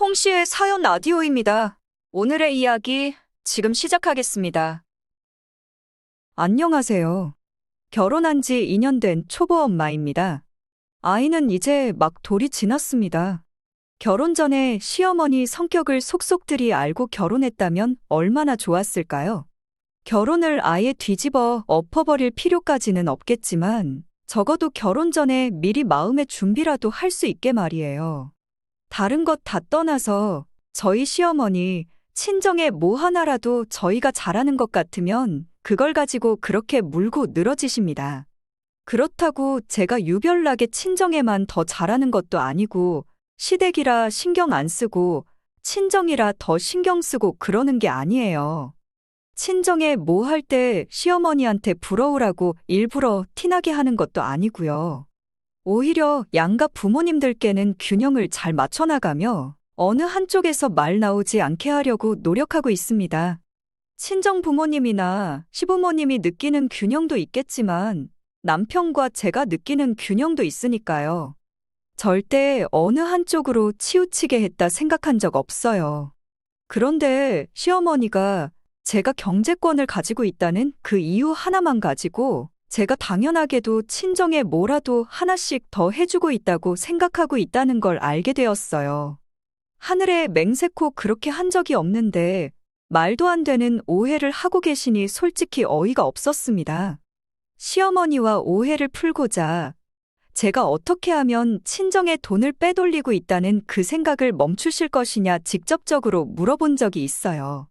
홍씨의 사연 라디오입니다. 오늘의 이야기 지금 시작하겠습니다. 안녕하세요. 결혼한 지 2년 된 초보 엄마입니다. 아이는 이제 막 돌이 지났습니다. 결혼 전에 시어머니 성격을 속속들이 알고 결혼했다면 얼마나 좋았을까요? 결혼을 아예 뒤집어 엎어버릴 필요까지는 없겠지만 적어도 결혼 전에 미리 마음의 준비라도 할 수 있게 말이에요. 다른 것 다 떠나서 저희 시어머니 친정에 뭐 하나라도 저희가 잘하는 것 같으면 그걸 가지고 그렇게 물고 늘어지십니다. 그렇다고 제가 유별나게 친정에만 더 잘하는 것도 아니고 시댁이라 신경 안 쓰고 친정이라 더 신경 쓰고 그러는 게 아니에요. 친정에 뭐 할 때 시어머니한테 부러우라고 일부러 티나게 하는 것도 아니고요. 오히려 양가 부모님들께는 균형을 잘 맞춰나가며 어느 한쪽에서 말 나오지 않게 하려고 노력하고 있습니다. 친정 부모님이나 시부모님이 느끼는 균형도 있겠지만 남편과 제가 느끼는 균형도 있으니까요. 절대 어느 한쪽으로 치우치게 했다 생각한 적 없어요. 그런데 시어머니가 제가 경제권을 가지고 있다는 그 이유 하나만 가지고 제가 당연하게도 친정에 뭐라도 하나씩 더 해주고 있다고 생각하고 있다는 걸 알게 되었어요. 하늘에 맹세코 그렇게 한 적이 없는데 말도 안 되는 오해를 하고 계시니 솔직히 어이가 없었습니다. 시어머니와 오해를 풀고자 제가 어떻게 하면 친정에 돈을 빼돌리고 있다는 그 생각을 멈추실 것이냐 직접적으로 물어본 적이 있어요.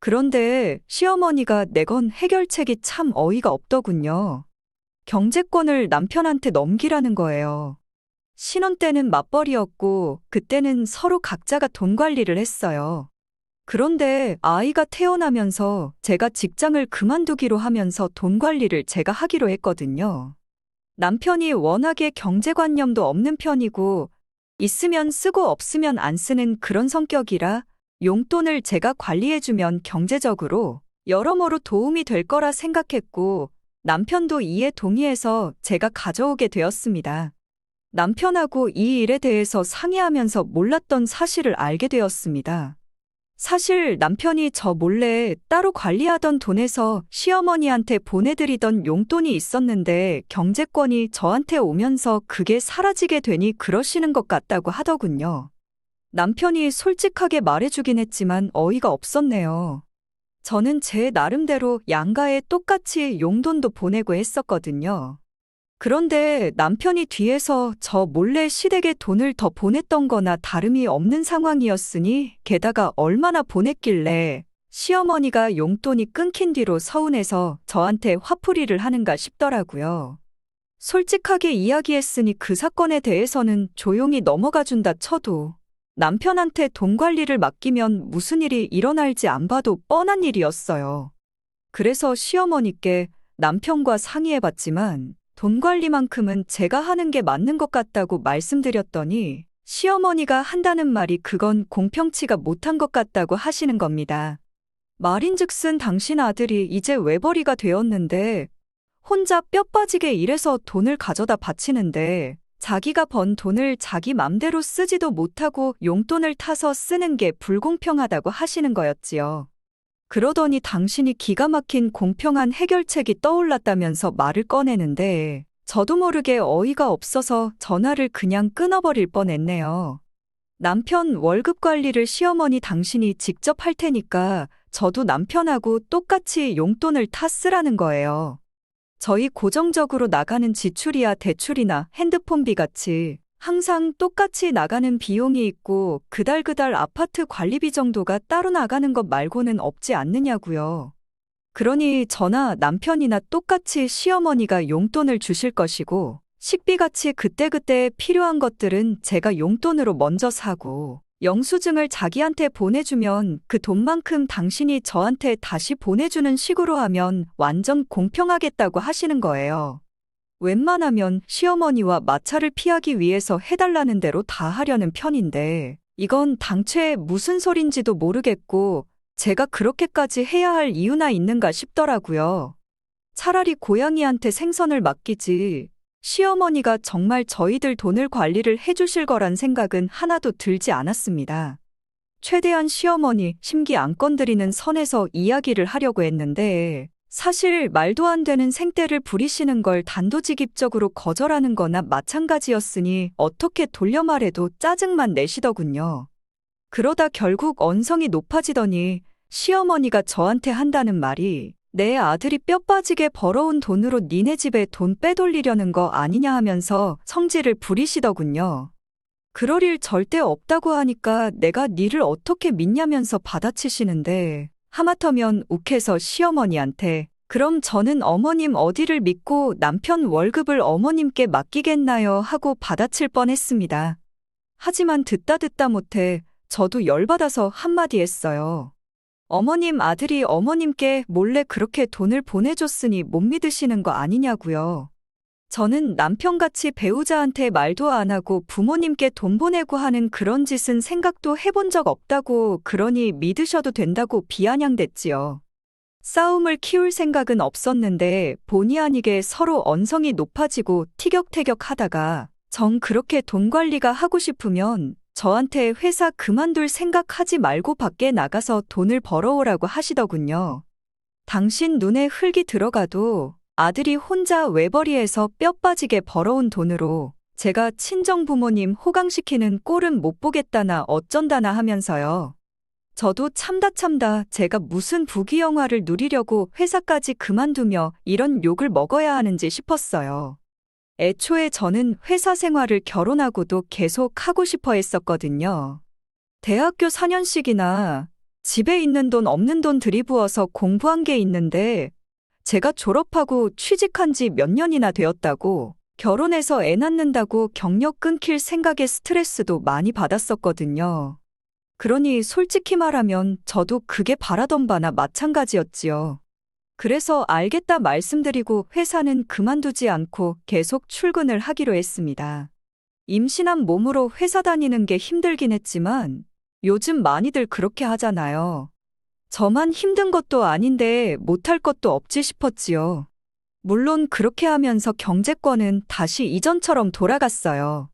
그런데 시어머니가 내건 해결책이 참 어이가 없더군요. 경제권을 남편한테 넘기라는 거예요. 신혼 때는 맞벌이였고 그때는 서로 각자가 돈 관리를 했어요. 그런데 아이가 태어나면서 제가 직장을 그만두기로 하면서 돈 관리를 제가 하기로 했거든요. 남편이 워낙에 경제관념도 없는 편이고 있으면 쓰고 없으면 안 쓰는 그런 성격이라 용돈을 제가 관리해주면 경제적으로 여러모로 도움이 될 거라 생각했고 남편도 이에 동의해서 제가 가져오게 되었습니다. 남편하고 이 일에 대해서 상의하면서 몰랐던 사실을 알게 되었습니다. 사실 남편이 저 몰래 따로 관리하던 돈에서 시어머니한테 보내드리던 용돈이 있었는데 경제권이 저한테 오면서 그게 사라지게 되니 그러시는 것 같다고 하더군요. 남편이 솔직하게 말해주긴 했지만 어이가 없었네요. 저는 제 나름대로 양가에 똑같이 용돈도 보내고 했었거든요. 그런데 남편이 뒤에서 저 몰래 시댁에 돈을 더 보냈던 거나 다름이 없는 상황이었으니 게다가 얼마나 보냈길래 시어머니가 용돈이 끊긴 뒤로 서운해서 저한테 화풀이를 하는가 싶더라고요. 솔직하게 이야기했으니 그 사건에 대해서는 조용히 넘어가준다 쳐도 남편한테 돈 관리를 맡기면 무슨 일이 일어날지 안 봐도 뻔한 일이었어요. 그래서 시어머니께 남편과 상의해봤지만 돈 관리만큼은 제가 하는 게 맞는 것 같다고 말씀드렸더니 시어머니가 한다는 말이 그건 공평치가 못한 것 같다고 하시는 겁니다. 말인즉슨 당신 아들이 이제 외벌이가 되었는데 혼자 뼈 빠지게 일해서 돈을 가져다 바치는데 자기가 번 돈을 자기 맘대로 쓰지도 못하고 용돈을 타서 쓰는 게 불공평하다고 하시는 거였지요. 그러더니 당신이 기가 막힌 공평한 해결책이 떠올랐다면서 말을 꺼내는데 저도 모르게 어이가 없어서 전화를 그냥 끊어버릴 뻔했네요. 남편 월급 관리를 시어머니 당신이 직접 할 테니까 저도 남편하고 똑같이 용돈을 타 쓰라는 거예요. 저희 고정적으로 나가는 지출이야 대출이나 핸드폰비 같이 항상 똑같이 나가는 비용이 있고 그달그달 아파트 관리비 정도가 따로 나가는 것 말고는 없지 않느냐고요. 그러니 저나 남편이나 똑같이 시어머니가 용돈을 주실 것이고 식비같이 그때그때 필요한 것들은 제가 용돈으로 먼저 사고 영수증을 자기한테 보내주면 그 돈만큼 당신이 저한테 다시 보내주는 식으로 하면 완전 공평하겠다고 하시는 거예요. 웬만하면 시어머니와 마찰을 피하기 위해서 해달라는 대로 다 하려는 편인데 이건 당최 무슨 소린지도 모르겠고 제가 그렇게까지 해야 할 이유나 있는가 싶더라고요. 차라리 고양이한테 생선을 맡기지 시어머니가 정말 저희들 돈을 관리를 해주실 거란 생각은 하나도 들지 않았습니다. 최대한 시어머니 심기 안 건드리는 선에서 이야기를 하려고 했는데 사실 말도 안 되는 생떼를 부리시는 걸 단도직입적으로 거절하는 거나 마찬가지였으니 어떻게 돌려 말해도 짜증만 내시더군요. 그러다 결국 언성이 높아지더니 시어머니가 저한테 한다는 말이 내 아들이 뼈 빠지게 벌어온 돈으로 니네 집에 돈 빼돌리려는 거 아니냐 하면서 성질을 부리시더군요. 그럴 일 절대 없다고 하니까 내가 니를 어떻게 믿냐면서 받아치시는데 하마터면 욱해서 시어머니한테 그럼 저는 어머님 어디를 믿고 남편 월급을 어머님께 맡기겠나요 하고 받아칠 뻔했습니다. 하지만 듣다 못해 저도 열받아서 한마디 했어요. 어머님 아들이 어머님께 몰래 그렇게 돈을 보내줬으니 못 믿으시는 거 아니냐고요. 저는 남편같이 배우자한테 말도 안 하고 부모님께 돈 보내고 하는 그런 짓은 생각도 해본 적 없다고 그러니 믿으셔도 된다고 비아냥댔지요. 싸움을 키울 생각은 없었는데 본의 아니게 서로 언성이 높아지고 티격태격 하다가 정 그렇게 돈 관리가 하고 싶으면 저한테 회사 그만둘 생각하지 말고 밖에 나가서 돈을 벌어오라고 하시더군요. 당신 눈에 흙이 들어가도 아들이 혼자 외벌이에서 뼈 빠지게 벌어온 돈으로 제가 친정부모님 호강시키는 꼴은 못 보겠다나 어쩐다나 하면서요. 저도 참다 제가 무슨 부귀영화를 누리려고 회사까지 그만두며 이런 욕을 먹어야 하는지 싶었어요. 애초에 저는 회사 생활을 결혼하고도 계속 하고 싶어 했었거든요. 대학교 4년씩이나 집에 있는 돈 없는 돈 들이부어서 공부한 게 있는데 제가 졸업하고 취직한 지 몇 년이나 되었다고 결혼해서 애 낳는다고 경력 끊길 생각에 스트레스도 많이 받았었거든요. 그러니 솔직히 말하면 저도 그게 바라던 바나 마찬가지였지요. 그래서 알겠다 말씀드리고 회사는 그만두지 않고 계속 출근을 하기로 했습니다. 임신한 몸으로 회사 다니는 게 힘들긴 했지만 요즘 많이들 그렇게 하잖아요. 저만 힘든 것도 아닌데 못할 것도 없지 싶었지요. 물론 그렇게 하면서 경제권은 다시 이전처럼 돌아갔어요.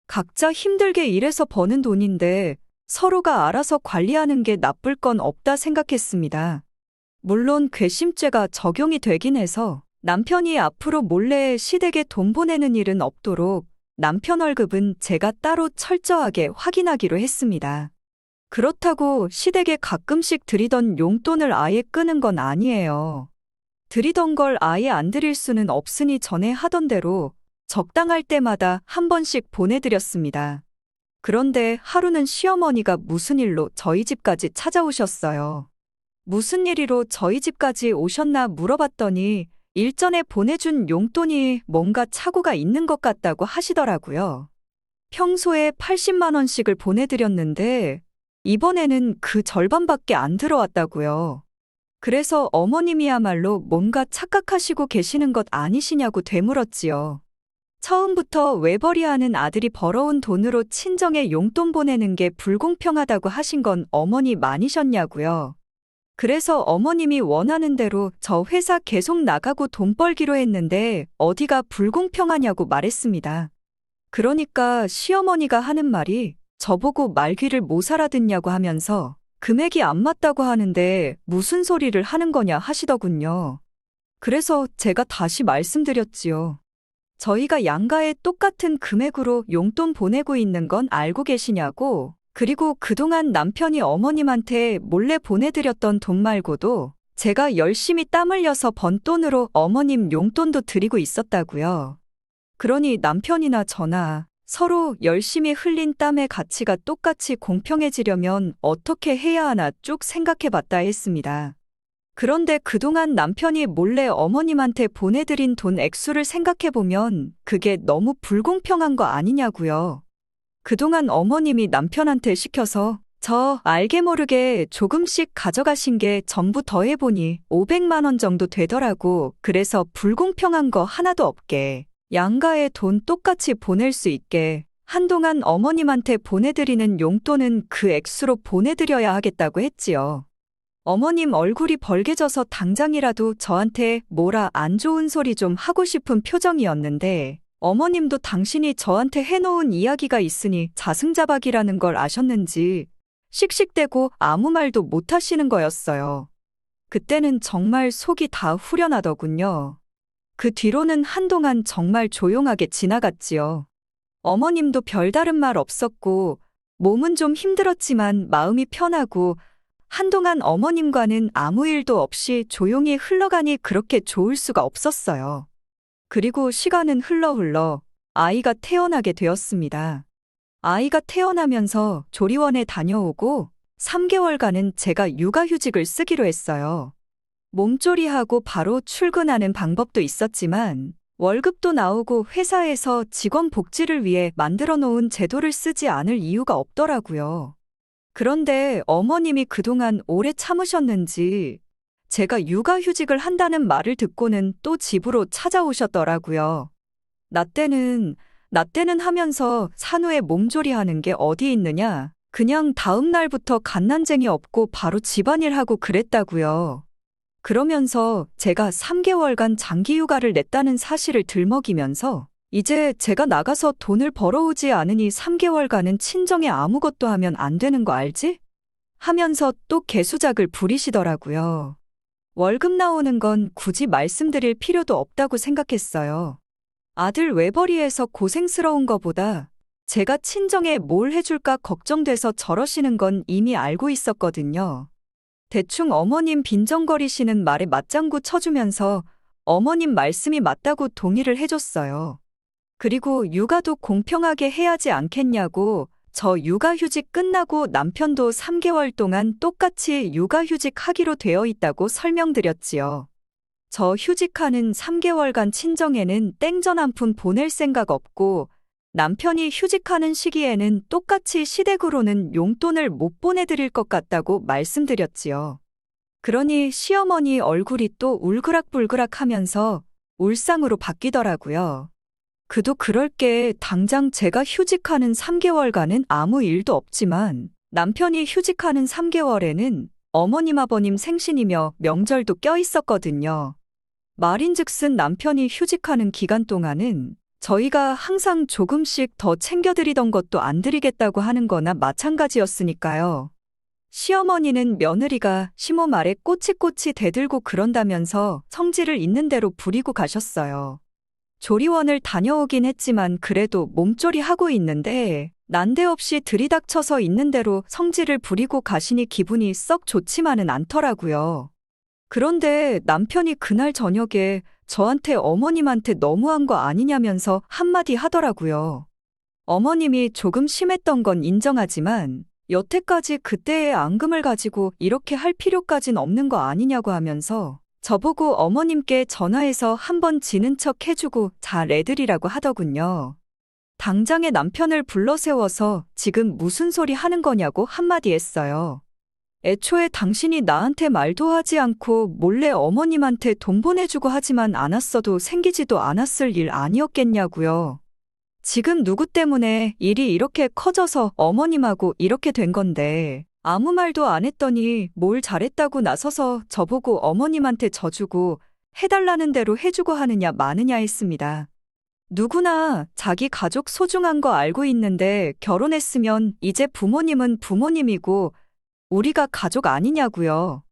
각자 힘들게 일해서 버는 돈인데 서로가 알아서 관리하는 게 나쁠 건 없다 생각했습니다. 물론 괘씸죄가 적용이 되긴 해서 남편이 앞으로 몰래 시댁에 돈 보내는 일은 없도록 남편 월급은 제가 따로 철저하게 확인하기로 했습니다. 그렇다고 시댁에 가끔씩 드리던 용돈을 아예 끄는 건 아니에요. 드리던 걸 아예 안 드릴 수는 없으니 전에 하던 대로 적당할 때마다 한 번씩 보내드렸습니다. 그런데 하루는 시어머니가 무슨 일로 저희 집까지 찾아오셨어요. 무슨 일이로 저희 집까지 오셨나 물어봤더니 일전에 보내준 용돈이 뭔가 착오가 있는 것 같다고 하시더라고요. 평소에 80만 원씩을 보내드렸는데 이번에는 그 절반밖에 안 들어왔다고요. 그래서 어머님이야말로 뭔가 착각하시고 계시는 것 아니시냐고 되물었지요. 처음부터 외벌이하는 아들이 벌어온 돈으로 친정에 용돈 보내는 게 불공평하다고 하신 건 어머니 많이셨냐고요. 그래서 어머님이 원하는 대로 저 회사 계속 나가고 돈 벌기로 했는데 어디가 불공평하냐고 말했습니다. 그러니까 시어머니가 하는 말이 저보고 말귀를 못 알아듣냐고 하면서 금액이 안 맞다고 하는데 무슨 소리를 하는 거냐 하시더군요. 그래서 제가 다시 말씀드렸지요. 저희가 양가에 똑같은 금액으로 용돈 보내고 있는 건 알고 계시냐고. 그리고 그동안 남편이 어머님한테 몰래 보내드렸던 돈 말고도 제가 열심히 땀 흘려서 번 돈으로 어머님 용돈도 드리고 있었다고요. 그러니 남편이나 저나 서로 열심히 흘린 땀의 가치가 똑같이 공평해지려면 어떻게 해야 하나 쭉 생각해봤다 했습니다. 그런데 그동안 남편이 몰래 어머님한테 보내드린 돈 액수를 생각해보면 그게 너무 불공평한 거 아니냐고요. 그동안 어머님이 남편한테 시켜서 저 알게 모르게 조금씩 가져가신 게 전부 더해보니 500만 원 정도 되더라고. 그래서 불공평한 거 하나도 없게 양가의 돈 똑같이 보낼 수 있게 한동안 어머님한테 보내드리는 용돈은 그 액수로 보내드려야 하겠다고 했지요. 어머님 얼굴이 벌개져서 당장이라도 저한테 뭐라 안 좋은 소리 좀 하고 싶은 표정이었는데 어머님도 당신이 저한테 해놓은 이야기가 있으니 자승자박이라는 걸 아셨는지 씩씩대고 아무 말도 못 하시는 거였어요. 그때는 정말 속이 다 후련하더군요. 그 뒤로는 한동안 정말 조용하게 지나갔지요. 어머님도 별다른 말 없었고, 몸은 좀 힘들었지만 마음이 편하고, 한동안 어머님과는 아무 일도 없이 조용히 흘러가니 그렇게 좋을 수가 없었어요. 그리고 시간은 흘러 아이가 태어나게 되었습니다. 아이가 태어나면서 조리원에 다녀오고 3개월간은 제가 육아휴직을 쓰기로 했어요. 몸조리하고 바로 출근하는 방법도 있었지만 월급도 나오고 회사에서 직원 복지를 위해 만들어 놓은 제도를 쓰지 않을 이유가 없더라고요. 그런데 어머님이 그동안 오래 참으셨는지 제가 육아휴직을 한다는 말을 듣고는 또 집으로 찾아오셨더라고요. 나 때는 하면서 산후에 몸조리하는 게 어디 있느냐. 그냥 다음 날부터 갓난쟁이 없고 바로 집안일 하고 그랬다고요. 그러면서 제가 3개월간 장기휴가를 냈다는 사실을 들먹이면서 이제 제가 나가서 돈을 벌어오지 않으니 3개월간은 친정에 아무것도 하면 안 되는 거 알지? 하면서 또 개수작을 부리시더라고요. 월급 나오는 건 굳이 말씀드릴 필요도 없다고 생각했어요. 아들 외벌이에서 고생스러운 거보다 제가 친정에 뭘 해줄까 걱정돼서 저러시는 건 이미 알고 있었거든요. 대충 어머님 빈정거리시는 말에 맞장구 쳐주면서 어머님 말씀이 맞다고 동의를 해줬어요. 그리고 육아도 공평하게 해야지 않겠냐고 저 육아휴직 끝나고 남편도 3개월 동안 똑같이 육아휴직 하기로 되어 있다고 설명드렸지요. 저 휴직하는 3개월간 친정에는 땡전 한 푼 보낼 생각 없고 남편이 휴직하는 시기에는 똑같이 시댁으로는 용돈을 못 보내드릴 것 같다고 말씀드렸지요. 그러니 시어머니 얼굴이 또 울그락불그락 하면서 울상으로 바뀌더라고요. 그도 그럴 게 당장 제가 휴직하는 3개월간은 아무 일도 없지만 남편이 휴직하는 3개월에는 어머님 아버님 생신이며 명절도 껴있었거든요. 말인즉슨 남편이 휴직하는 기간 동안은 저희가 항상 조금씩 더 챙겨드리던 것도 안 드리겠다고 하는 거나 마찬가지였으니까요. 시어머니는 며느리가 시모 말에 꼬치꼬치 대들고 그런다면서 성질을 있는 대로 부리고 가셨어요. 조리원을 다녀오긴 했지만 그래도 몸조리 하고 있는데 난데없이 들이닥쳐서 있는 대로 성질을 부리고 가시니 기분이 썩 좋지만은 않더라고요. 그런데 남편이 그날 저녁에 저한테 어머님한테 너무한 거 아니냐면서 한마디 하더라고요. 어머님이 조금 심했던 건 인정하지만 여태까지 그때의 앙금을 가지고 이렇게 할 필요까진 없는 거 아니냐고 하면서 저보고 어머님께 전화해서 한번 지는 척 해주고 잘 애들이라고 하더군요. 당장에 남편을 불러 세워서 지금 무슨 소리 하는 거냐고 한마디 했어요. 애초에 당신이 나한테 말도 하지 않고 몰래 어머님한테 돈 보내주고 하지만 않았어도 생기지도 않았을 일 아니었겠냐고요. 지금 누구 때문에 일이 이렇게 커져서 어머님하고 이렇게 된 건데 아무 말도 안 했더니 뭘 잘했다고 나서서 저보고 어머님한테 져주고 해달라는 대로 해주고 하느냐 마느냐 했습니다. 누구나 자기 가족 소중한 거 알고 있는데 결혼했으면 이제 부모님은 부모님이고 우리가 가족 아니냐고요.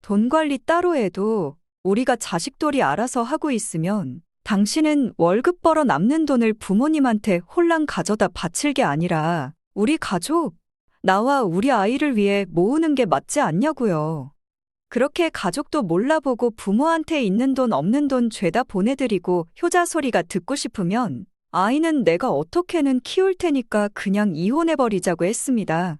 돈 관리 따로 해도 우리가 자식돌이 알아서 하고 있으면 당신은 월급 벌어 남는 돈을 부모님한테 홀랑 가져다 바칠 게 아니라 우리 가족, 나와 우리 아이를 위해 모으는 게 맞지 않냐고요. 그렇게 가족도 몰라보고 부모한테 있는 돈 없는 돈 죄다 보내드리고 효자 소리가 듣고 싶으면 아이는 내가 어떻게는 키울 테니까 그냥 이혼해버리자고 했습니다.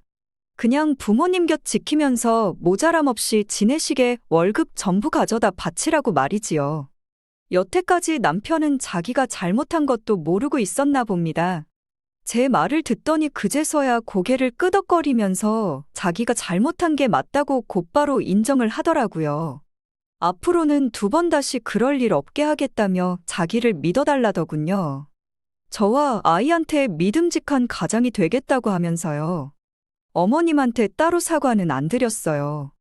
그냥 부모님 곁 지키면서 모자람 없이 지내시게 월급 전부 가져다 바치라고 말이지요. 여태까지 남편은 자기가 잘못한 것도 모르고 있었나 봅니다. 제 말을 듣더니 그제서야 고개를 끄덕거리면서 자기가 잘못한 게 맞다고 곧바로 인정을 하더라고요. 앞으로는 2번 다시 그럴 일 없게 하겠다며 자기를 믿어달라더군요. 저와 아이한테 믿음직한 가장이 되겠다고 하면서요. 어머님한테 따로 사과는 안 드렸어요.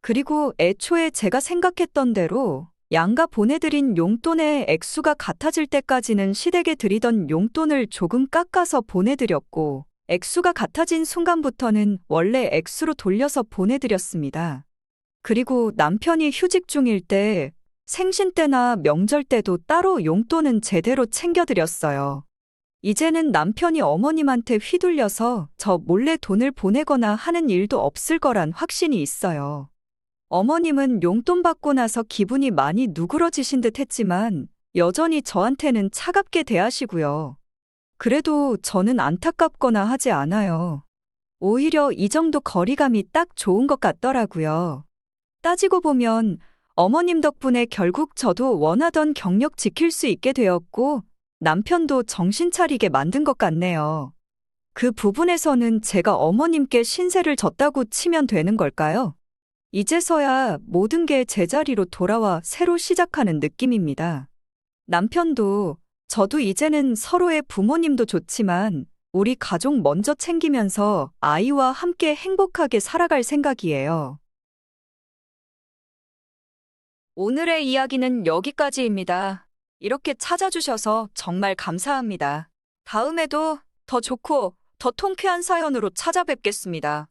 그리고 애초에 제가 생각했던 대로 양가 보내드린 용돈의 액수가 같아질 때까지는 시댁에 드리던 용돈을 조금 깎아서 보내드렸고, 액수가 같아진 순간부터는 원래 액수로 돌려서 보내드렸습니다. 그리고 남편이 휴직 중일 때, 생신 때나 명절 때도 따로 용돈은 제대로 챙겨드렸어요. 이제는 남편이 어머님한테 휘둘려서 저 몰래 돈을 보내거나 하는 일도 없을 거란 확신이 있어요. 어머님은 용돈 받고 나서 기분이 많이 누그러지신 듯 했지만 여전히 저한테는 차갑게 대하시고요. 그래도 저는 안타깝거나 하지 않아요. 오히려 이 정도 거리감이 딱 좋은 것 같더라고요. 따지고 보면 어머님 덕분에 결국 저도 원하던 경력 지킬 수 있게 되었고 남편도 정신 차리게 만든 것 같네요. 그 부분에서는 제가 어머님께 신세를 졌다고 치면 되는 걸까요? 이제서야 모든 게 제자리로 돌아와 새로 시작하는 느낌입니다. 남편도 저도 이제는 서로의 부모님도 좋지만 우리 가족 먼저 챙기면서 아이와 함께 행복하게 살아갈 생각이에요. 오늘의 이야기는 여기까지입니다. 이렇게 찾아주셔서 정말 감사합니다. 다음에도 더 좋고 더 통쾌한 사연으로 찾아뵙겠습니다.